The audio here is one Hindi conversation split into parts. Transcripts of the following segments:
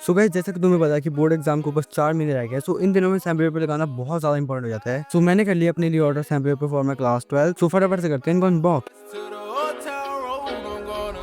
सो गाइस, जैसा कि तुम्हें पता है कि बोर्ड एग्जाम को बस 4 महीने रह गए। सो इन दिनों में सैम्पल पेपर लगाना बहुत ज्यादा इंपॉर्टेंट हो जाता है। सो मैंने कर लिया अपने लिए order sample paper for my class 12। सो फटाफट से करते हैं इनको unbox. To the hotel room, I'm gonna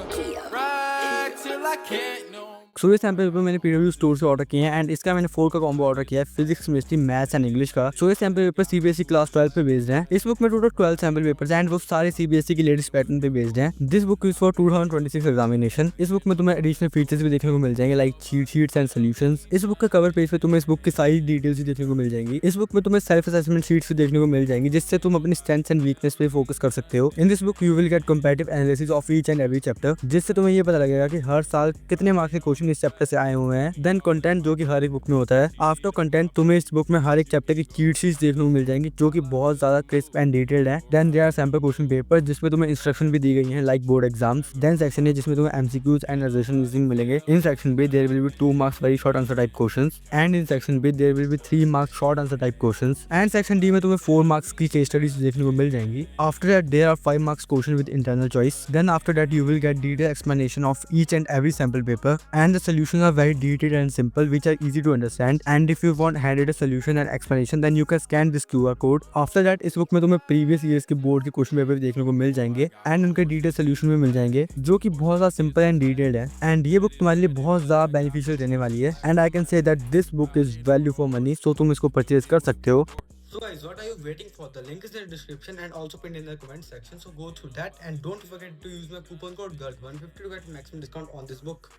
ride till I can't no सो ये सैम्पल पेपर मैंने पीडब्ल्यू स्टोर से ऑर्डर किए हैं एंड इसका मैंने 4 का कॉम्बो ऑर्डर किया है, physics, chemistry, maths and English का। सो ये सैम्पल पेपर सीबीएसई क्लास 12 पे बेस्ड है। इस बुक में टोटल 12 सैम्पल पेपर्स हैं एंड वो सारे सीबीएसई की लेटेस्ट पैटर्न पे बेस्ड हैं। This book is for 2026 examination. इस बुक में तुम्हें एडिशनल फीचर्स भी देखने को मिल जाएंगे like cheat sheets and solutions. इस बुक के कवर पेज पे तुम्हें इस बुक की सारी डिटेल्स भी देखने को मिल जाएंगी। इस बुक में तुम्हें सेल्फ असेसमेंट शीट्स भी देखने को मिल जाएंगी जिससे तुम अपनी स्ट्रेंथ्स एंड वीकनेस पे फोकस कर सकते हो। In this book you will get comparative analysis of each and every chapter, जिससे तुम्हें ये पता लगेगा कि हर साल कितने मार्क्स के क्वेश्चन इस चैप्टर से आए हुए हैं। देन कंटेंट जो कि हर एक बुक में होता है। आफ्टर कंटेंट तुम्हें इस बुक में हर एक चैप्टर की चीट शीट्स देखने को मिल जाएंगी जो कि बहुत ज्यादा क्रिस्प एंड डिटेल्ड है। Then there are sample question paper जिसमें तुम्हें इंस्ट्रक्शन भी दी गई है like board exams. Then section है जिसमें तुम्हें एमसीक्यूज एंड रिजल्यूशन रीजनिंग मिलेंगे। In section B there will be 2 marks very short answer type questions and in section B there will be 3 marks short answer type questions and section D में तुम्हें 4 मार्क्स की केस स्टडीज देखने को मिल जाएंगी। After that there are 5 marks question with internal choice. Then after that you will get detailed explanation of each and every sample paper and the solutions are very detailed and simple which are easy to understand, and if you want handed solution and explanation then you can scan this QR code. After that इस बुक में तुम्हें previous years के बोर्ड के क्वेश्चन पेपर भी देखने को मिल जाएंगे एंड उनके डिटेल सोल्यूशन भी मिल जाएंगे जो कि बहुत ज़्यादा सिंपल एंड डिटेल्ड है एंड ये बुक तुम्हारे लिए बहुत ज़्यादा बेनिफिशियल रहने वाली है and I can say that this book is value for money. So तुम इसको परचेज कर सकते हो। So guys, what are you waiting for? The link is in the description and also pinned in the comment section. So go through that and don't forget to use my coupon code GIRL150 to get maximum discount on this book.